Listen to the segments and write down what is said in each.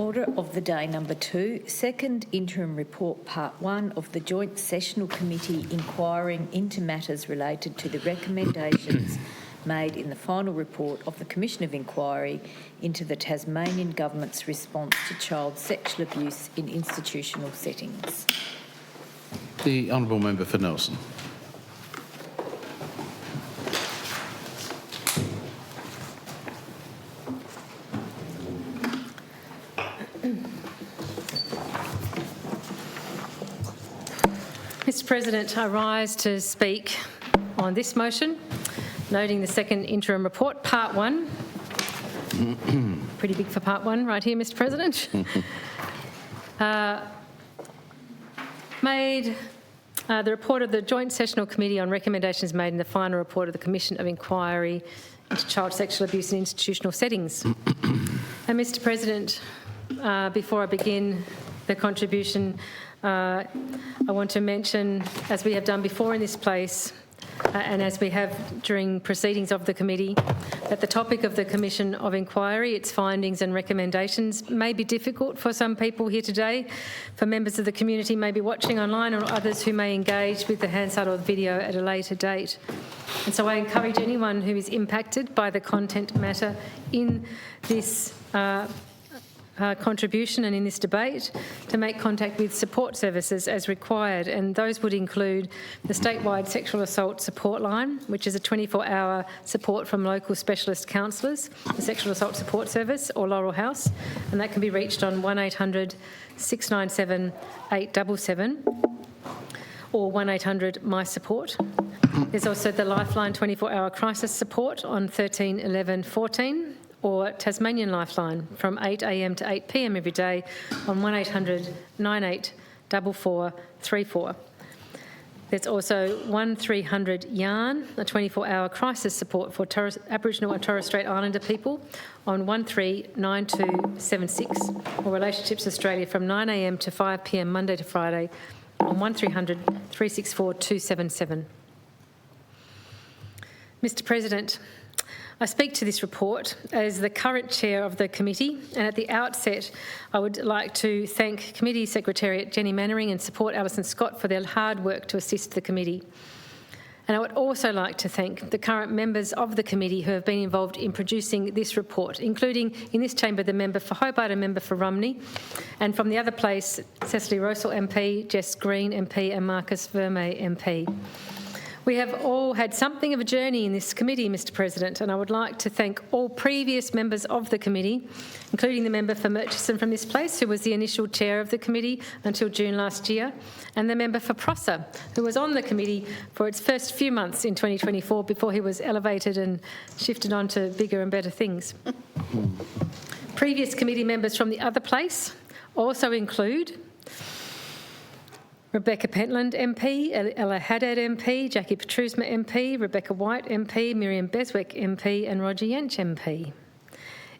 Order of the day number 2, Second Interim Report Part 1 of the Joint Sessional Committee inquiring into matters related to the recommendations made in the final report of the Commission of Inquiry into the Tasmanian Government's response to child sexual abuse in institutional settings. The Honourable Member for Nelson. Mr President, I rise to speak on this motion, noting the Second Interim Report, Part 1. Pretty big for Part 1 right here, Mr President. The report of the Joint Sessional Committee on recommendations made in the final report of the Commission of Inquiry into child sexual abuse in institutional settings. And Mr President, before I begin the contribution, I want to mention, as we have done before in this place, and as we have during proceedings of the committee, that the topic of the Commission of Inquiry, its findings and recommendations, may be difficult for some people here today, for members of the community maybe watching online, or others who may engage with the Hansard or the video at a later date. And so I encourage anyone who is impacted by the content matter in this contribution and in this debate to make contact with support services as required, and those would include the statewide sexual assault support line, which is a 24-hour support from local specialist counsellors, the Sexual Assault Support Service or Laurel House, and that can be reached on 1800 697 877 or 1800 My Support. There's also the Lifeline 24-hour crisis support on 13 11 14, or Tasmanian Lifeline from 8 a.m. to 8 p.m. every day on 1800 9844 34. There's also 1300 YARN, a 24-hour crisis support for Aboriginal and Torres Strait Islander people on 139276, or Relationships Australia from 9 a.m. to 5 p.m. Monday to Friday on 1300 364 277. Mr President, I speak to this report as the current chair of the committee, and at the outset I would like to thank Committee Secretariat Jenny Mannering and Support Alison Scott for their hard work to assist the committee. And I would also like to thank the current members of the committee who have been involved in producing this report, including in this chamber the member for Hobart and member for Rumney, and from the other place Cecily Rosell MP, Jess Green MP and Marcus Vermey MP. We have all had something of a journey in this committee, Mr President, and I would like to thank all previous members of the committee, including the member for Murchison from this place, who was the initial chair of the committee until June last year, and the member for Prosser, who was on the committee for its first few months in 2024 before he was elevated and shifted on to bigger and better things. Previous committee members from the other place also include Rebecca Pentland MP, Ella Haddad MP, Jackie Petrusma MP, Rebecca White MP, Miriam Beswick MP and Roger Yench MP.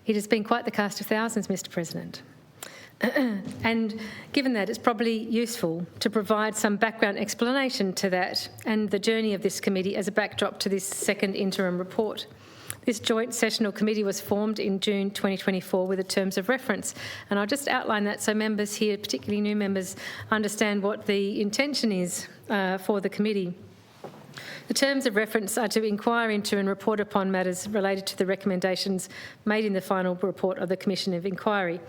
It has been quite the cast of thousands, Mr President. And given that, it's probably useful to provide some background explanation to that and the journey of this committee as a backdrop to this second interim report. This Joint Sessional Committee was formed in June 2024 with the terms of reference, and I'll just outline that so members here, particularly new members, understand what the intention is for the committee. The terms of reference are to inquire into and report upon matters related to the recommendations made in the final report of the Commission of Inquiry.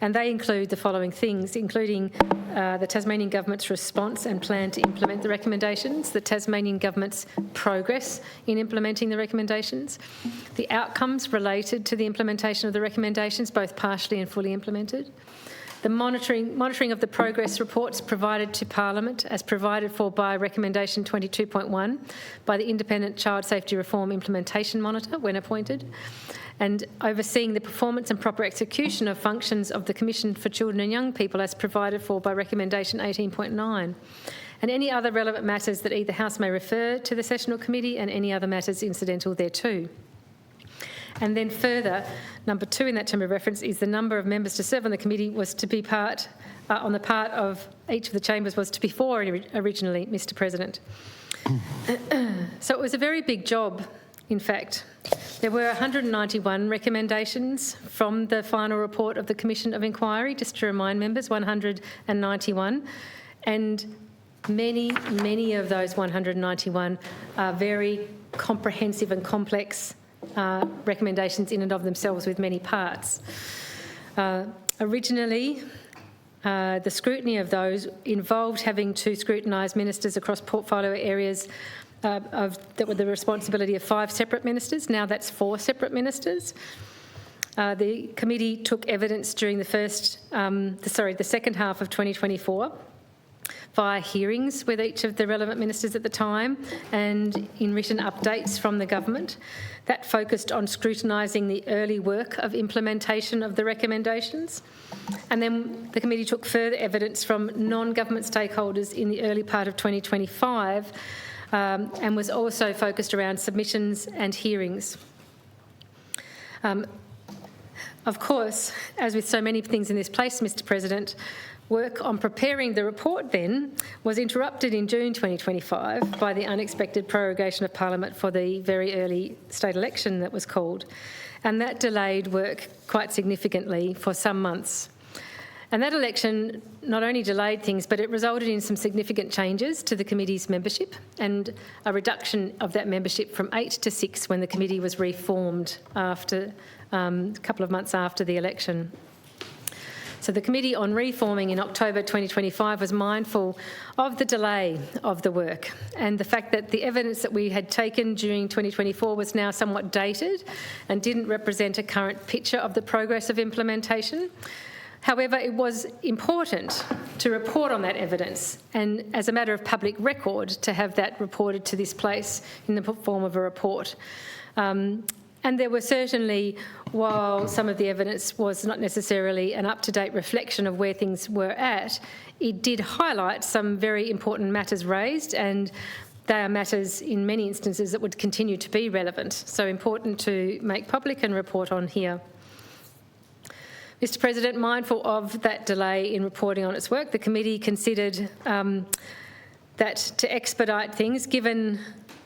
And they include the following things, including the Tasmanian Government's response and plan to implement the recommendations, the Tasmanian Government's progress in implementing the recommendations, the outcomes related to the implementation of the recommendations, both partially and fully implemented, the monitoring of the progress reports provided to Parliament as provided for by Recommendation 22.1 by the Independent Child Safety Reform Implementation Monitor when appointed, and overseeing the performance and proper execution of functions of the Commission for Children and Young People as provided for by Recommendation 18.9, and any other relevant matters that either House may refer to the Sessional Committee and any other matters incidental thereto. And then further, number 2 in that term of reference is the number of members to serve on the committee was to be on the part of each of the chambers was to be 4 originally, Mr President. So it was a very big job, in fact, There were 191 recommendations from the final report of the Commission of Inquiry, just to remind members, 191. And many of those 191 are very comprehensive and complex recommendations in and of themselves with many parts. Originally, the scrutiny of those involved having to scrutinise ministers across portfolio areas that were the responsibility of 5 separate ministers. Now that's 4 separate ministers. The committee took evidence during the second half of 2024 via hearings with each of the relevant ministers at the time and in written updates from the government. That focused on scrutinising the early work of implementation of the recommendations. And then the committee took further evidence from non-government stakeholders in the early part of 2025 and was also focused around submissions and hearings. Of course, as with so many things in this place, Mr. President, work on preparing the report then was interrupted in June 2025 by the unexpected prorogation of Parliament for the very early state election that was called, and that delayed work quite significantly for some months. And that election not only delayed things, but it resulted in some significant changes to the committee's membership and a reduction of that membership from 8 to 6 when the committee was reformed after a couple of months after the election. So the committee on reforming in October 2025 was mindful of the delay of the work and the fact that the evidence that we had taken during 2024 was now somewhat dated and didn't represent a current picture of the progress of implementation. However, it was important to report on that evidence and, as a matter of public record, to have that reported to this place in the form of a report. And there were certainly, while some of the evidence was not necessarily an up-to-date reflection of where things were at, it did highlight some very important matters raised, and they are matters in many instances that would continue to be relevant, so important to make public and report on here. Mr. President, mindful of that delay in reporting on its work, the committee considered that to expedite things, given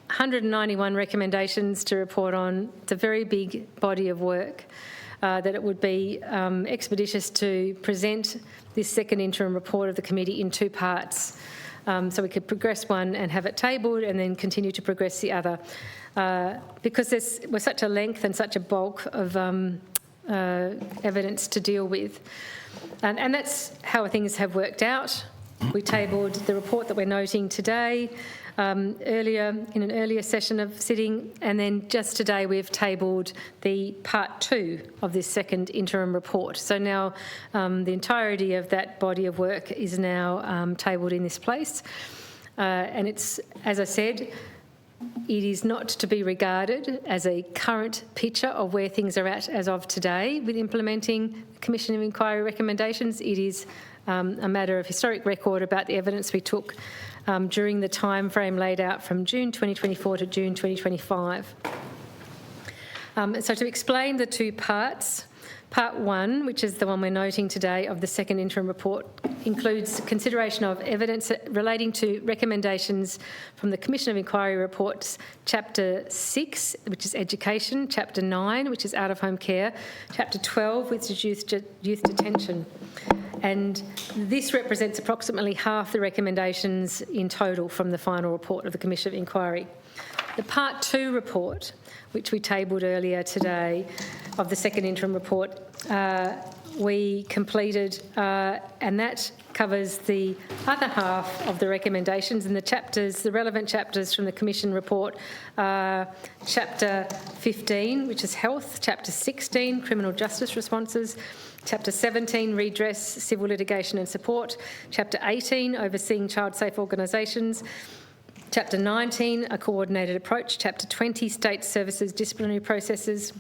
191 recommendations to report on, it's a very big body of work, that it would be expeditious to present this second interim report of the committee in 2 parts. So we could progress one and have it tabled and then continue to progress the other. Because there was such a length and such a bulk of evidence to deal with. And that's how things have worked out. We tabled the report that we're noting today earlier in an earlier session of sitting, and then just today we've tabled the part 2 of this second interim report. So now the entirety of that body of work is now tabled in this place. And it's, as I said, it is not to be regarded as a current picture of where things are at as of today with implementing the Commission of Inquiry recommendations. It is a matter of historic record about the evidence we took during the time frame laid out from June 2024 to June 2025. So to explain the 2 parts, Part 1, which is the one we're noting today of the second interim report, includes consideration of evidence relating to recommendations from the Commission of Inquiry reports, Chapter 6, which is education, Chapter 9, which is out-of-home care, Chapter 12, which is youth detention. And this represents approximately half the recommendations in total from the final report of the Commission of Inquiry. The Part 2 report, which we tabled earlier today, of the second interim report, we completed, and that covers the other half of the recommendations and the chapters, the relevant chapters from the Commission report, Chapter 15, which is health, Chapter 16, criminal justice responses, Chapter 17, redress, civil litigation and support, Chapter 18, overseeing child-safe organisations, Chapter 19, a coordinated approach, Chapter 20, state services, disciplinary processes,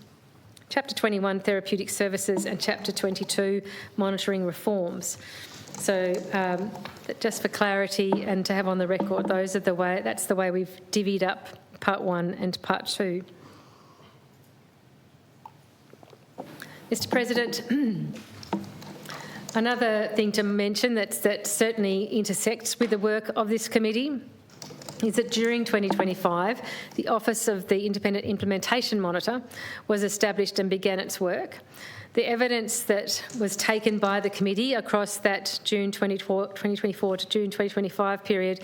Chapter 21, therapeutic services, and Chapter 22, monitoring reforms. So just for clarity and to have on the record, that's the way we've divvied up Part 1 and Part 2. Mr. President, another thing to mention that certainly intersects with the work of this committee is that during 2025, the Office of the Independent Implementation Monitor was established and began its work. The evidence that was taken by the committee across that June 2024 to June 2025 period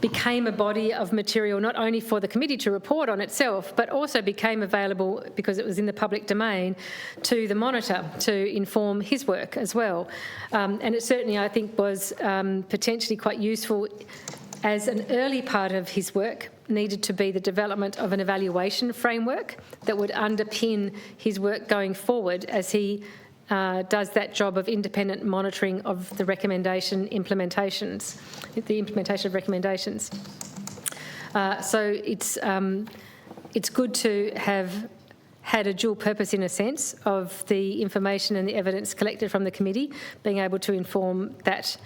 became a body of material not only for the committee to report on itself, but also became available, because it was in the public domain, to the monitor to inform his work as well. And it certainly, I think, was potentially quite useful as an early part of his work needed to be the development of an evaluation framework that would underpin his work going forward as he does that job of independent monitoring of the implementation of recommendations. So it's good to have had a dual purpose, in a sense, of the information and the evidence collected from the committee being able to inform that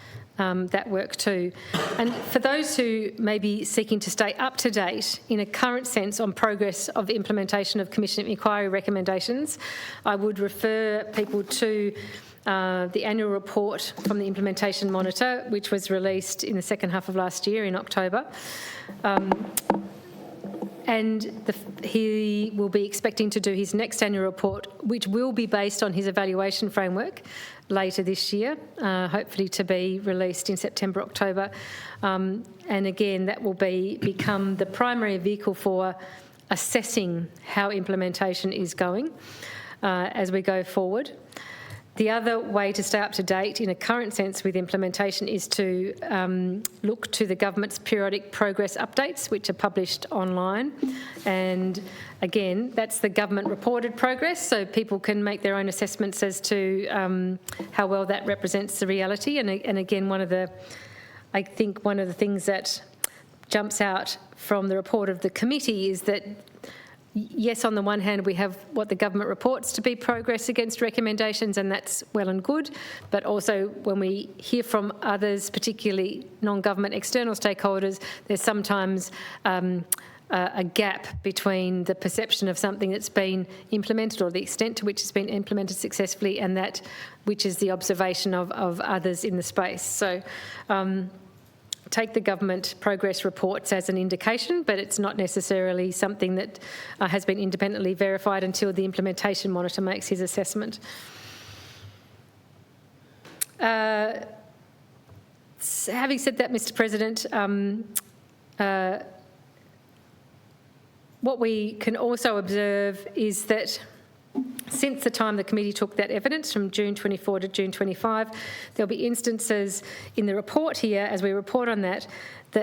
work too. And for those who may be seeking to stay up to date in a current sense on progress of implementation of Commission inquiry recommendations, I would refer people to the annual report from the Implementation Monitor, which was released in the second half of last year in October. And he will be expecting to do his next annual report, which will be based on his evaluation framework later this year, hopefully to be released in September, October. And again, that will become the primary vehicle for assessing how implementation is going as we go forward. The other way to stay up to date in a current sense with implementation is to look to the government's periodic progress updates, which are published online. And again, that's the government reported progress, so people can make their own assessments as to how well that represents the reality. And again, I think one of the things that jumps out from the report of the committee is that yes, on the one hand, we have what the government reports to be progress against recommendations, and that's well and good. But also when we hear from others, particularly non-government external stakeholders, there's sometimes a gap between the perception of something that's been implemented or the extent to which it's been implemented successfully and that which is the observation of others in the space. So take the government progress reports as an indication, but it's not necessarily something that has been independently verified until the implementation monitor makes his assessment. Having said that, Mr. President, what we can also observe is that since the time the committee took that evidence from June 24 to June 25, there'll be instances in the report here, as we report on that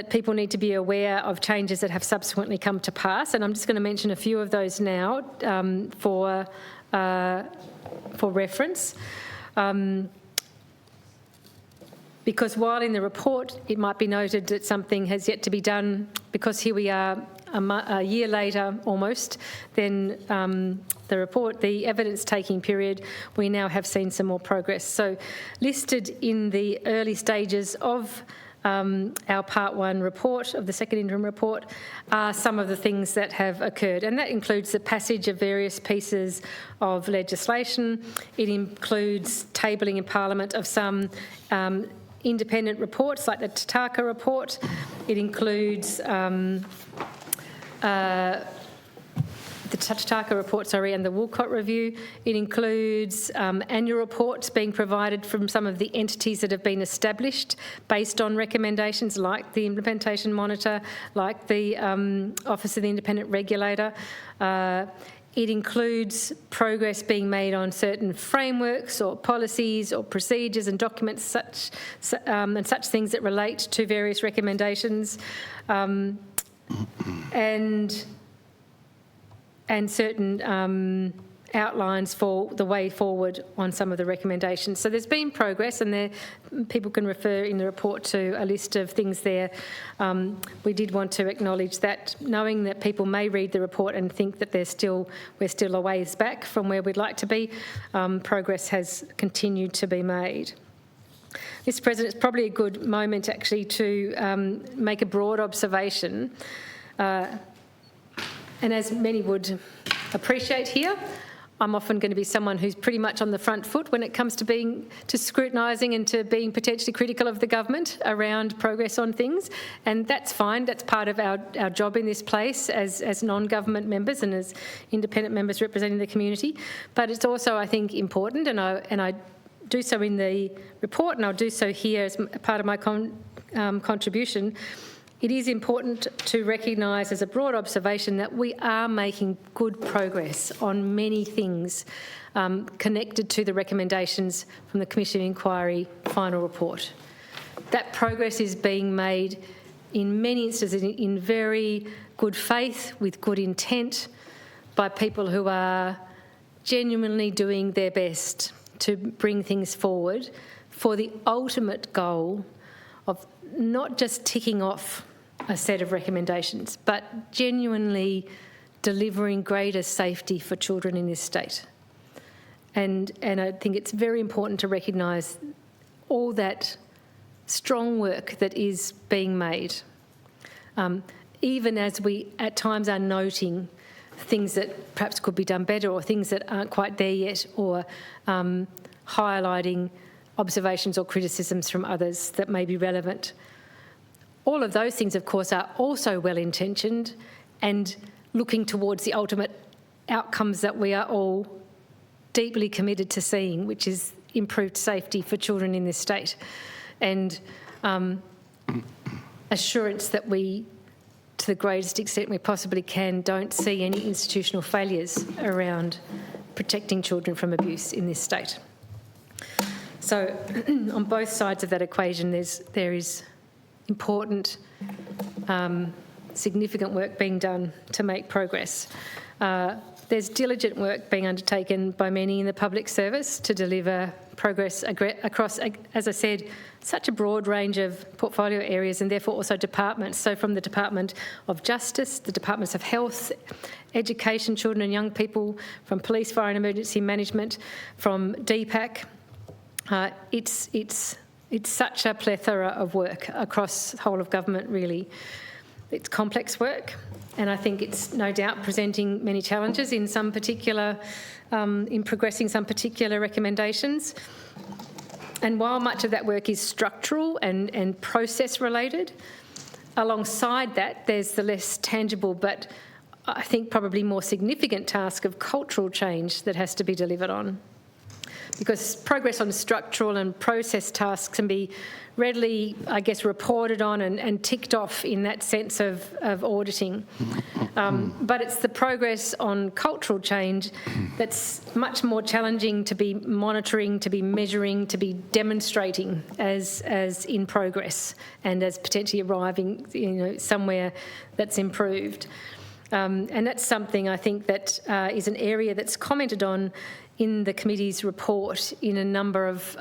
people need to be aware of changes that have subsequently come to pass. And I'm just going to mention a few of those now for reference. Because while in the report it might be noted that something has yet to be done, because here we are a year later almost, then the evidence-taking period, we now have seen some more progress. So listed in the early stages of our Part 1 report of the Second Interim Report are some of the things that have occurred, and that includes the passage of various pieces of legislation. It includes tabling in Parliament of some independent reports like the Tataka report. It includes the Tataka report, and the Woolcott review. It includes annual reports being provided from some of the entities that have been established based on recommendations, like the Implementation Monitor, like the Office of the Independent Regulator. It includes progress being made on certain frameworks or policies or procedures and documents such things that relate to various recommendations, and certain outlines for the way forward on some of the recommendations. So there's been progress, and people can refer in the report to a list of things there. We did want to acknowledge that, knowing that people may read the report and think that we're still a ways back from where we'd like to be, progress has continued to be made. Mr. President, it's probably a good moment actually to make a broad observation. And as many would appreciate here, I'm often going to be someone who's pretty much on the front foot when it comes to scrutinising and to being potentially critical of the government around progress on things, and that's fine. That's part of our job in this place as non-government members and as independent members representing the community. But it's also, I think, important, and I do so in the report, and I'll do so here as part of my contribution. It is important to recognise as a broad observation that we are making good progress on many things connected to the recommendations from the Commission Inquiry final report. That progress is being made in many instances in very good faith, with good intent, by people who are genuinely doing their best to bring things forward for the ultimate goal of not just ticking off a set of recommendations, but genuinely delivering greater safety for children in this state. And I think it's very important to recognise all that strong work that is being made, even as we at times are noting things that perhaps could be done better, or things that aren't quite there yet, or highlighting observations or criticisms from others that may be relevant. All of those things, of course, are also well-intentioned and looking towards the ultimate outcomes that we are all deeply committed to seeing, which is improved safety for children in this state, and assurance that we, to the greatest extent we possibly can, don't see any institutional failures around protecting children from abuse in this state. So on both sides of that equation, there is important, significant work being done to make progress. There's diligent work being undertaken by many in the public service to deliver progress across, as I said, such a broad range of portfolio areas, and therefore also departments. So from the Department of Justice, the Departments of Health, Education, Children and Young People, from Police, Fire and Emergency Management, from DPAC. It's such a plethora of work across the whole of government, really. It's complex work, and I think it's no doubt presenting many challenges in some particular, in progressing some particular recommendations. And while much of that work is structural and process related, alongside that there's the less tangible but I think probably more significant task of cultural change that has to be delivered on. Because progress on structural and process tasks can be readily, I guess, reported on and ticked off in that sense of auditing. But it's the progress on cultural change that's much more challenging to be monitoring, to be measuring, to be demonstrating as in progress and as potentially arriving, somewhere that's improved. And that's something I think that is an area that's commented on in the committee's report in a number of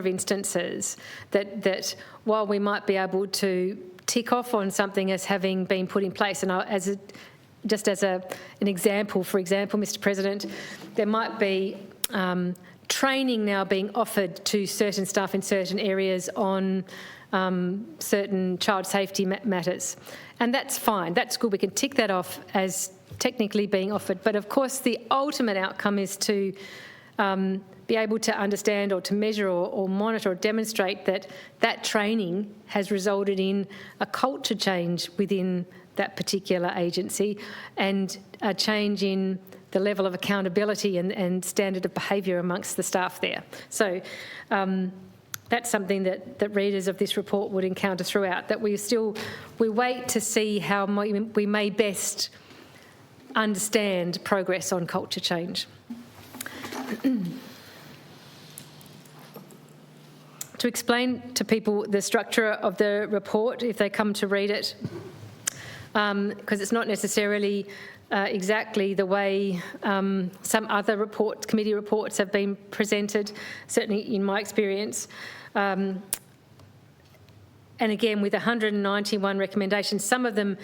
instances, that while we might be able to tick off on something as having been put in place, and just as an example, for example, Mr. President, there might be training now being offered to certain staff in certain areas on certain child safety matters, and that's fine, that's good, we can tick that off as technically being offered. But of course the ultimate outcome is to be able to understand or to measure or monitor or demonstrate that training has resulted in a culture change within that particular agency and a change in the level of accountability and standard of behaviour amongst the staff there. So that's something that readers of this report would encounter throughout, that we wait to see how we may best understand progress on culture change. To explain to people the structure of the report, if they come to read it, because it's not necessarily exactly the way some other committee reports have been presented, certainly in my experience. And again, with 191 recommendations, some of them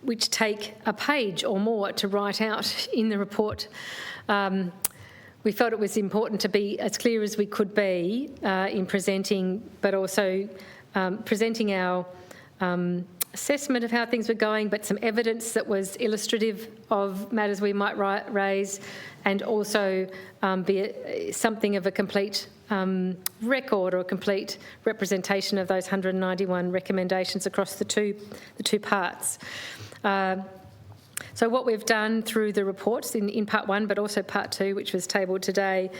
which take a page or more to write out in the report. We felt it was important to be as clear as we could be in presenting, but also presenting our assessment of how things were going, but some evidence that was illustrative of matters we might raise, and also be something of a complete record or a complete representation of those 191 recommendations across the two parts. So what we've done through the reports in part one, but also part two, which was tabled today,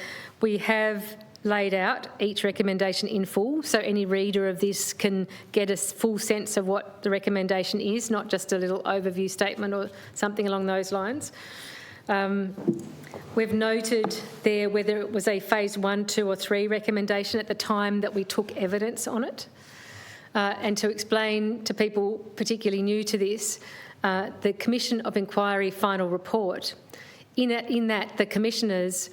we have laid out each recommendation in full, so any reader of this can get a full sense of what the recommendation is, not just a little overview statement or something along those lines. We've noted there whether it was a phase 1, 2 or 3 recommendation at the time that we took evidence on it. And to explain to people particularly new to this, the Commission of Inquiry final report, in that the commissioners,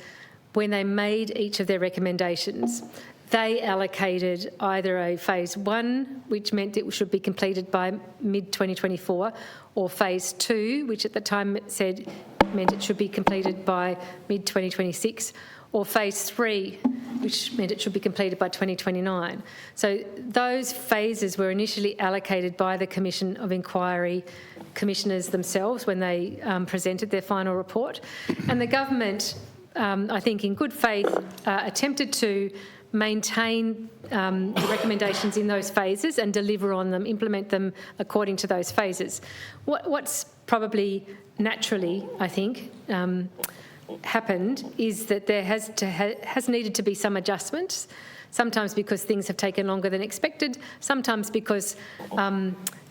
when they made each of their recommendations, they allocated either a phase 1, which meant it should be completed by mid-2024, or phase 2, which at the time it meant it should be completed by mid-2026, or phase 3, which meant it should be completed by 2029. So those phases were initially allocated by the Commission of Inquiry commissioners themselves when they presented their final report. And the government, I think in good faith, attempted to maintain the recommendations in those phases and deliver on them, implement them according to those phases. What's probably naturally, I think, happened is that there has needed to be some adjustments, sometimes because things have taken longer than expected, sometimes because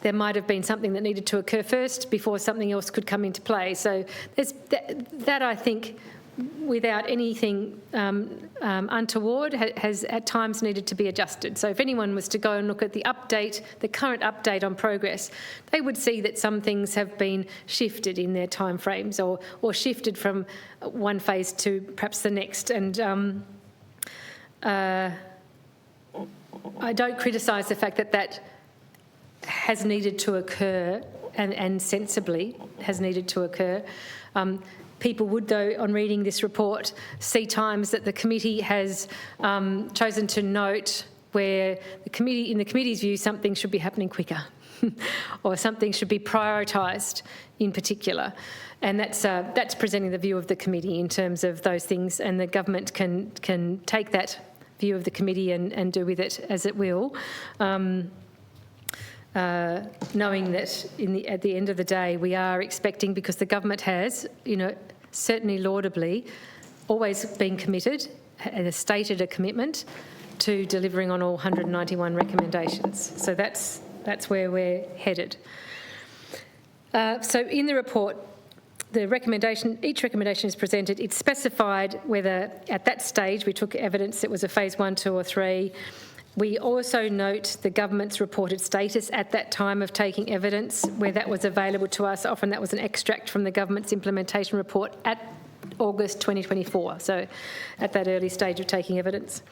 there might have been something that needed to occur first before something else could come into play. So there's that I think, without anything untoward, has at times needed to be adjusted. So if anyone was to go and look at the current update on progress, they would see that some things have been shifted in their timeframes or shifted from one phase to perhaps the next. And I don't criticise the fact that has needed to occur and sensibly has needed to occur. People would, though, on reading this report, see times that the committee has chosen to note where in the committee's view, something should be happening quicker or something should be prioritised in particular. And that's presenting the view of the committee in terms of those things, and the government can take that view of the committee and do with it as it will. Knowing that at the end of the day we are expecting, because the government has, certainly laudably, always been committed and has stated a commitment to delivering on all 191 recommendations. So that's where we're headed. So in the report, each recommendation is presented. It's specified whether at that stage we took evidence it was a phase 1, 2 or 3. We also note the government's reported status at that time of taking evidence, where that was available to us. Often that was an extract from the government's implementation report at August 2024, so at that early stage of taking evidence.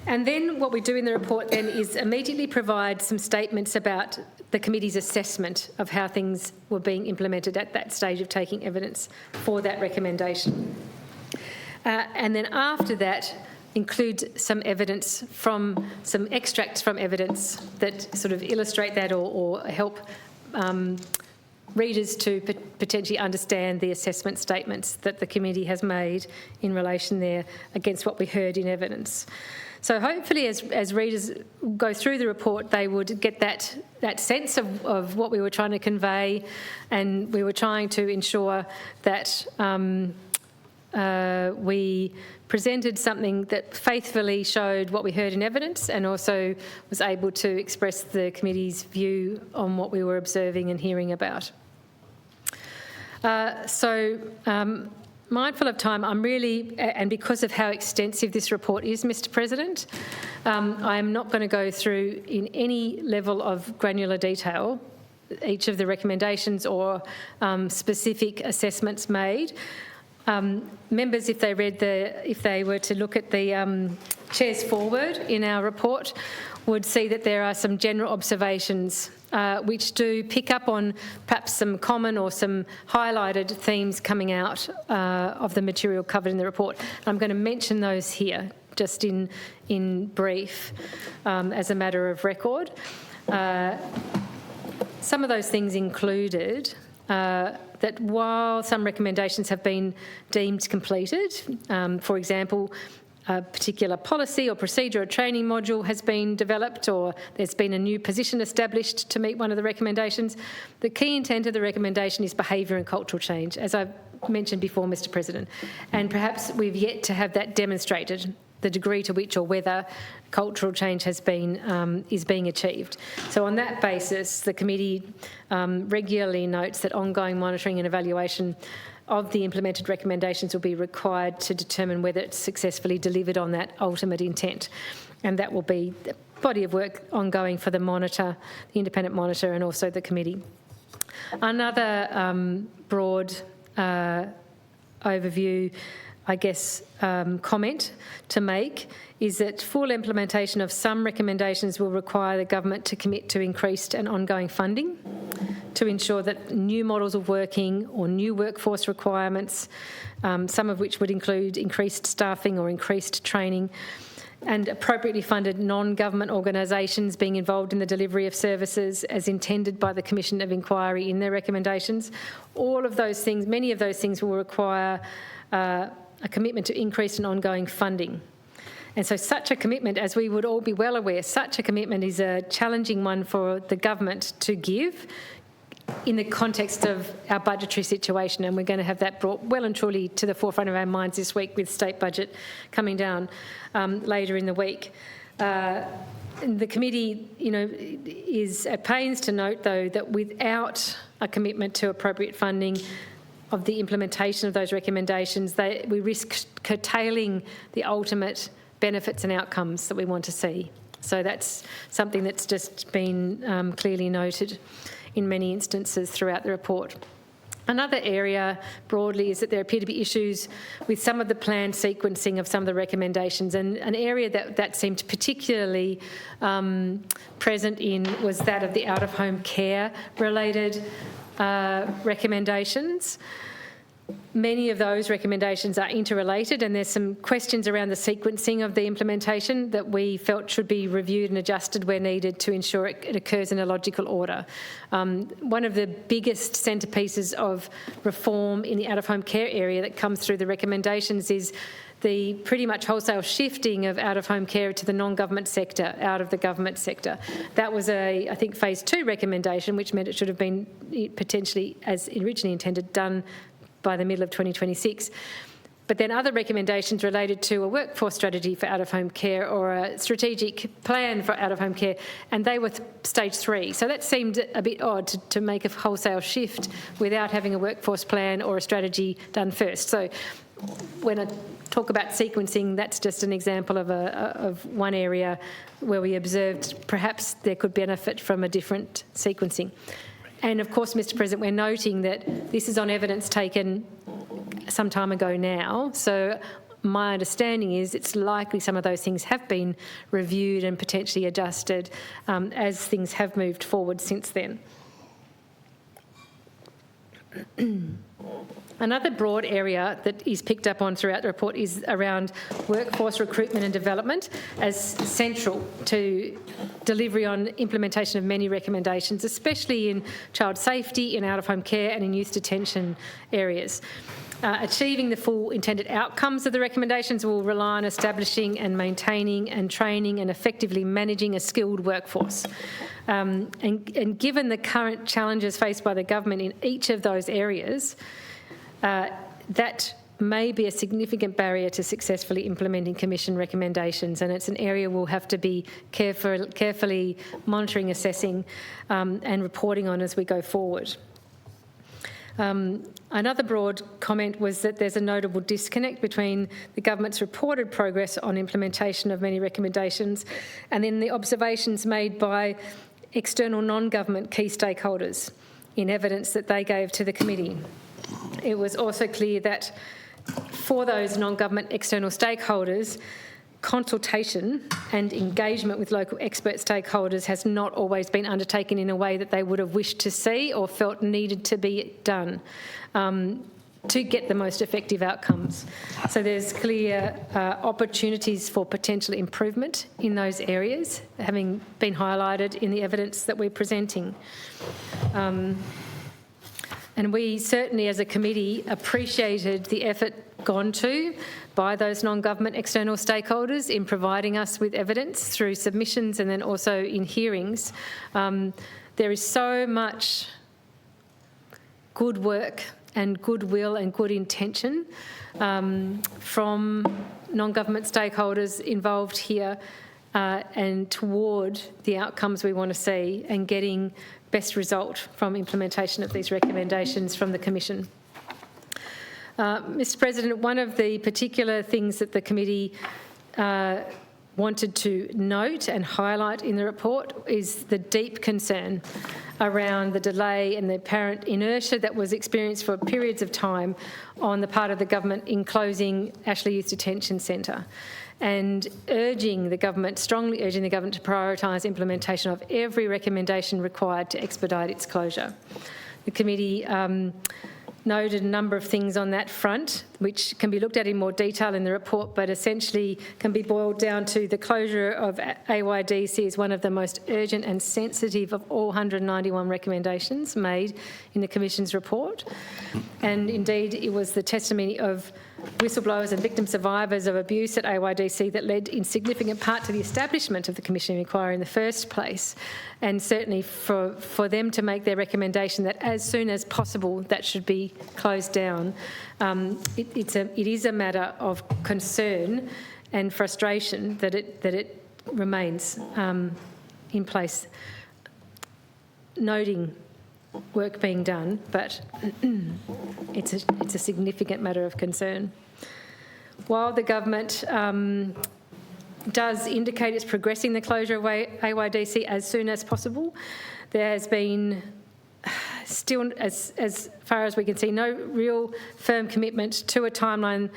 And then what we do in the report then is immediately provide some statements about the committee's assessment of how things were being implemented at that stage of taking evidence for that recommendation. And then after that, include some evidence from some extracts from evidence that sort of illustrate that or help readers to potentially understand the assessment statements that the committee has made in relation there against what we heard in evidence. So hopefully as readers go through the report, they would get that sense of what we were trying to convey, and we were trying to ensure that we presented something that faithfully showed what we heard in evidence and also was able to express the committee's view on what we were observing and hearing about. Mindful of time, I'm really, and because of how extensive this report is, Mr. President, I'm not going to go through in any level of granular detail each of the recommendations or specific assessments made. Members, if they were to look at the chair's forward in our report, would see that there are some general observations which do pick up on perhaps some common or some highlighted themes coming out of the material covered in the report. I'm going to mention those here just in brief as a matter of record. Some of those things included that while some recommendations have been deemed completed, for example, a particular policy or procedure or training module has been developed, or there's been a new position established to meet one of the recommendations, the key intent of the recommendation is behaviour and cultural change, as I've mentioned before, Mr. President. And perhaps we've yet to have that demonstrated, the degree to which or whether cultural change has been is being achieved. So on that basis, the committee regularly notes that ongoing monitoring and evaluation of the implemented recommendations will be required to determine whether it's successfully delivered on that ultimate intent. And that will be the body of work ongoing for the monitor, the independent monitor, and also the committee. Another broad overview, I guess, comment to make is that full implementation of some recommendations will require the government to commit to increased and ongoing funding to ensure that new models of working or new workforce requirements, some of which would include increased staffing or increased training, and appropriately funded non-government organisations being involved in the delivery of services as intended by the Commission of Inquiry in their recommendations. All of those things, many of those things will require a commitment to increased and ongoing funding. And so such a commitment, as we would all be well aware, such a commitment is a challenging one for the government to give in the context of our budgetary situation, and we're going to have that brought well and truly to the forefront of our minds this week with state budget coming down later in the week. The committee, is at pains to note, though, that without a commitment to appropriate funding of the implementation of those recommendations, we risk curtailing the ultimate benefits and outcomes that we want to see. So that's something that's just been clearly noted in many instances throughout the report. Another area broadly is that there appear to be issues with some of the planned sequencing of some of the recommendations, and an area that seemed particularly present in was that of the out-of-home care related recommendations. Many of those recommendations are interrelated, and there's some questions around the sequencing of the implementation that we felt should be reviewed and adjusted where needed to ensure it occurs in a logical order. One of the biggest centrepieces of reform in the out-of-home care area that comes through the recommendations is the pretty much wholesale shifting of out-of-home care to the non-government sector, out of the government sector. That was I think, phase 2 recommendation, which meant it should have been potentially, as originally intended, done by the middle of 2026. But then other recommendations related to a workforce strategy for out-of-home care or a strategic plan for out-of-home care, and they were stage 3. So that seemed a bit odd to make a wholesale shift without having a workforce plan or a strategy done first. So when I talk about sequencing, that's just an example of one area where we observed perhaps there could benefit from a different sequencing. And of course, Mr. President, we're noting that this is on evidence taken some time ago now. So my understanding is it's likely some of those things have been reviewed and potentially adjusted as things have moved forward since then. Another broad area that is picked up on throughout the report is around workforce recruitment and development as central to delivery on implementation of many recommendations, especially in child safety, in out-of-home care and in youth detention areas. Achieving the full intended outcomes of the recommendations will rely on establishing and maintaining and training and effectively managing a skilled workforce. And given the current challenges faced by the government in each of those areas, that may be a significant barrier to successfully implementing Commission recommendations, and it's an area we'll have to be carefully monitoring, assessing and reporting on as we go forward. Another broad comment was that there's a notable disconnect between the government's reported progress on implementation of many recommendations and then the observations made by external non-government key stakeholders in evidence that they gave to the committee. It was also clear that for those non-government external stakeholders, consultation and engagement with local expert stakeholders has not always been undertaken in a way that they would have wished to see or felt needed to be done. to get the most effective outcomes. So there's clear opportunities for potential improvement in those areas, having been highlighted in the evidence that we're presenting. And we certainly as a committee appreciated the effort gone to by those non-government external stakeholders in providing us with evidence through submissions and then also in hearings. There is so much good work and goodwill and good intention from non-government stakeholders involved here and toward the outcomes we want to see and getting best result from implementation of these recommendations from the Commission. Mr. President, one of the particular things that the committee wanted to note and highlight in the report is the deep concern around the delay and the apparent inertia that was experienced for periods of time on the part of the government in closing Ashley Youth Detention Centre, and strongly urging the government to prioritise implementation of every recommendation required to expedite its closure. The committee noted a number of things on that front, which can be looked at in more detail in the report, but essentially can be boiled down to the closure of AYDC is one of the most urgent and sensitive of all 191 recommendations made in the Commission's report. And indeed, it was the testimony of whistleblowers and victim survivors of abuse at AYDC that led in significant part to the establishment of the Commission inquiry in the first place, and certainly for them to make their recommendation that as soon as possible that should be closed down. It is a matter of concern and frustration that it remains in place, noting work being done, but it's a significant matter of concern. While the government does indicate it's progressing the closure of AYDC as soon as possible, there has been still, as far as we can see, no real firm commitment to a timeline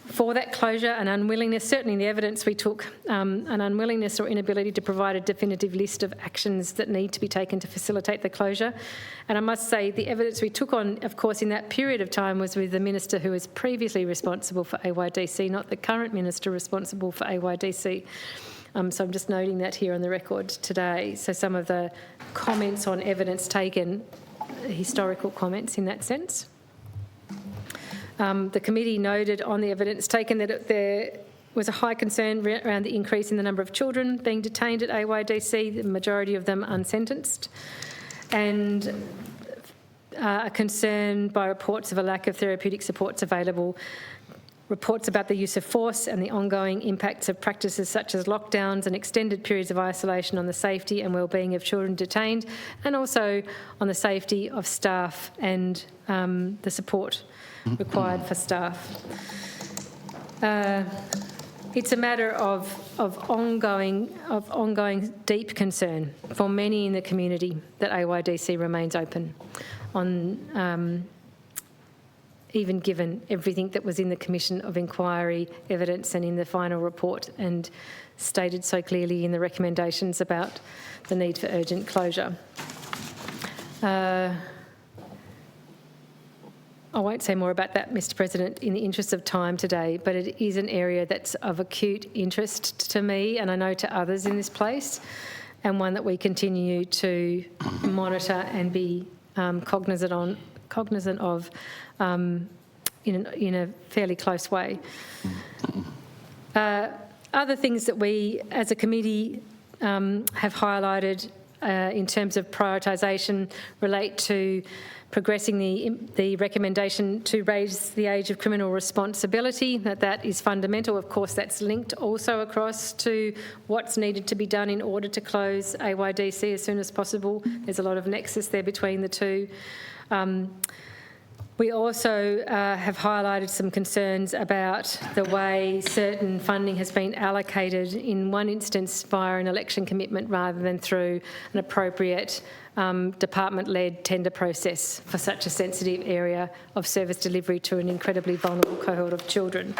for that closure, and unwillingness, certainly in the evidence we took, an unwillingness or inability to provide a definitive list of actions that need to be taken to facilitate the closure. And I must say the evidence we took on, of course, in that period of time was with the minister who was previously responsible for AYDC, not the current minister responsible for AYDC. So I'm just noting that here on the record today. So some of the comments on evidence taken, historical comments in that sense. The committee noted on the evidence taken that there was a high concern around the increase in the number of children being detained at AYDC, the majority of them unsentenced, and a concern by reports of a lack of therapeutic supports available, reports about the use of force and the ongoing impacts of practices such as lockdowns and extended periods of isolation on the safety and wellbeing of children detained, and also on the safety of staff and the support required for staff. It's a matter of ongoing deep concern for many in the community that AYDC remains open, on even given everything that was in the Commission of Inquiry evidence and in the final report, and stated so clearly in the recommendations about the need for urgent closure. I won't say more about that, Mr. President, in the interest of time today, but it is an area that's of acute interest to me, and I know to others in this place, and one that we continue to monitor and be cognizant of in a fairly close way. Other things that we as a committee have highlighted in terms of prioritisation relate to progressing the recommendation to raise the age of criminal responsibility, that is fundamental. Of course, that's linked also across to what's needed to be done in order to close AYDC as soon as possible. There's a lot of nexus there between the two. We also have highlighted some concerns about the way certain funding has been allocated, in one instance via an election commitment rather than through an appropriate department-led tender process for such a sensitive area of service delivery to an incredibly vulnerable cohort of children.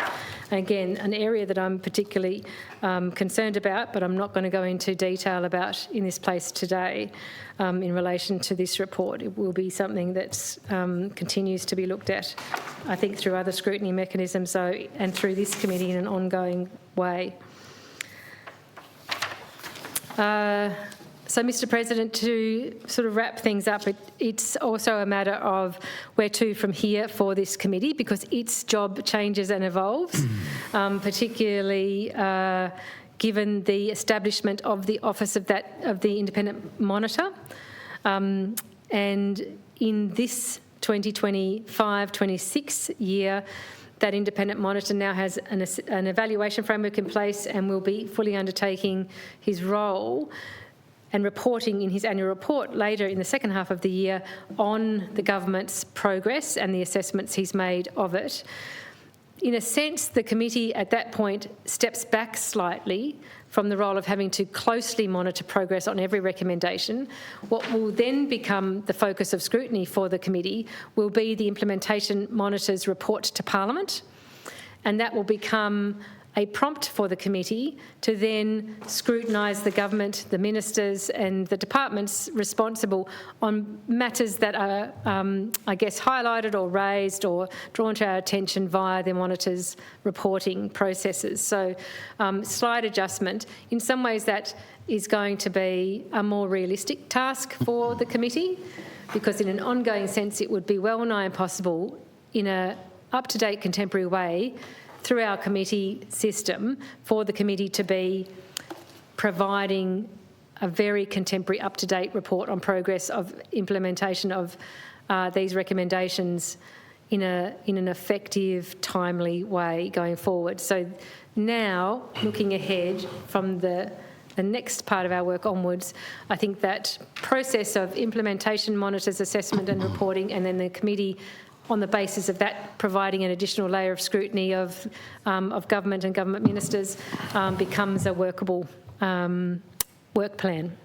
And again, an area that I'm particularly concerned about, but I'm not going to go into detail about in this place today in relation to this report. It will be something that continues to be looked at, I think, through other scrutiny mechanisms and through this committee in an ongoing way. So, Mr President, to sort of wrap things up, it's also a matter of where to from here for this committee, because its job changes and evolves, particularly given the establishment of the office of the Independent Monitor. And in this 2025-26 year, that Independent Monitor now has an evaluation framework in place and will be fully undertaking his role and reporting in his annual report later in the second half of the year on the government's progress and the assessments he's made of it. In a sense, the committee at that point steps back slightly from the role of having to closely monitor progress on every recommendation. What will then become the focus of scrutiny for the committee will be the Implementation Monitor's report to Parliament, and that will become a prompt for the committee to then scrutinise the government, the ministers and the departments responsible on matters that are, I guess, highlighted or raised or drawn to our attention via the monitor's reporting processes. So, slight adjustment. In some ways that is going to be a more realistic task for the committee, because in an ongoing sense it would be well nigh impossible in an up-to-date contemporary way through our committee system for the committee to be providing a very contemporary, up-to-date report on progress of implementation of these recommendations in an effective, timely way going forward. So now, looking ahead from the next part of our work onwards, I think that process of implementation monitors, assessment and reporting, and then the committee on the basis of that providing an additional layer of scrutiny of government and government ministers becomes a workable work plan.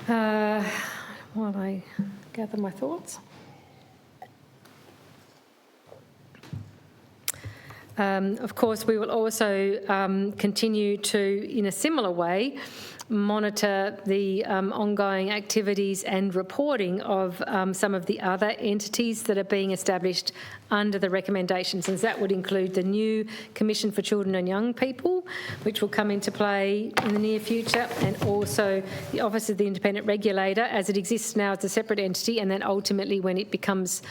While I gather my thoughts. Of course, we will also continue to, in a similar way, monitor the ongoing activities and reporting of some of the other entities that are being established under the recommendations, and that would include the new Commission for Children and Young People, which will come into play in the near future, and also the Office of the Independent Regulator as it exists now as a separate entity, and then ultimately when it becomes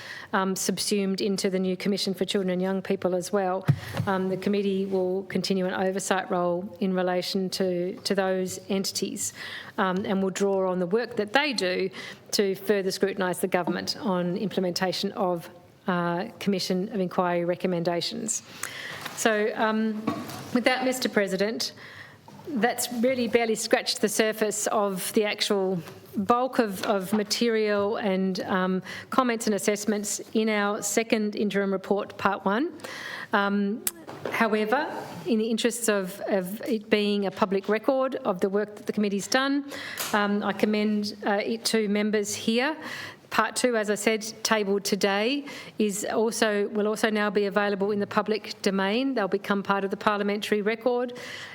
subsumed into the new Commission for Children and Young People as well. The committee will continue an oversight role in relation to those entities and will draw on the work that they do to further scrutinise the government on implementation of Commission of Inquiry recommendations. So with that, Mr President, that's really barely scratched the surface of the actual bulk of material and comments and assessments in our second interim report, part 1. However, in the interests of it being a public record of the work that the committee's done, I commend it to members here. Part 2, as I said, tabled today, will also now be available in the public domain. They'll become part of the parliamentary record.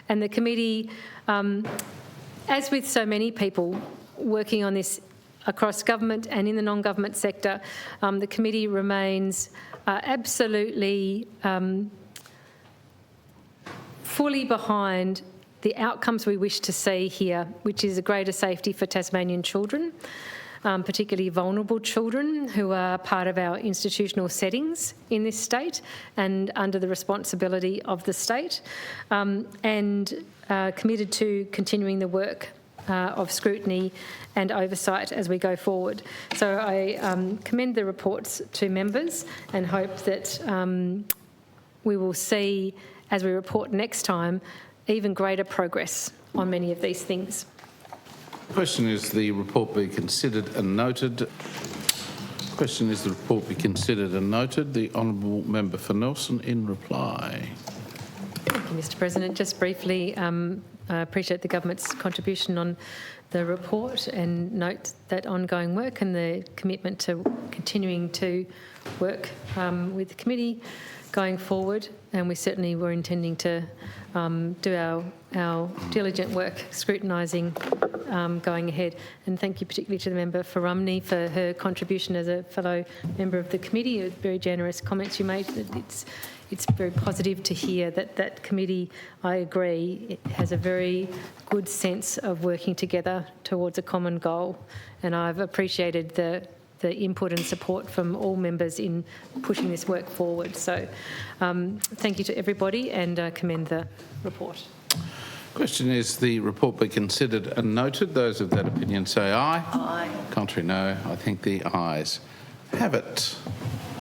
And the committee, as with so many people working on this across government and in the non-government sector, the committee remains absolutely fully behind the outcomes we wish to see here, which is a greater safety for Tasmanian children, particularly vulnerable children who are part of our institutional settings in this state and under the responsibility of the state, and committed to continuing the work of scrutiny and oversight as we go forward. So I commend the reports to members and hope that we will see, as we report next time, even greater progress on many of these things. The question is the report be considered and noted. Question is the report be considered and noted. The Honourable Member for Nelson in reply. Thank you, Mr President. Just briefly, I appreciate the government's contribution on the report and note that ongoing work and the commitment to continuing to work with the committee going forward. And we certainly were intending to do our diligent work scrutinising going ahead. And thank you particularly to the member for Rumney for her contribution as a fellow member of the committee. Very generous comments you made. It's very positive to hear that that committee, I agree, it has a very good sense of working together towards a common goal. And I've appreciated the input and support from all members in pushing this work forward. So thank you to everybody, and commend the report. Question is the report be considered and noted. Those of that opinion say aye. Aye. Contrary, no. I think the ayes have it.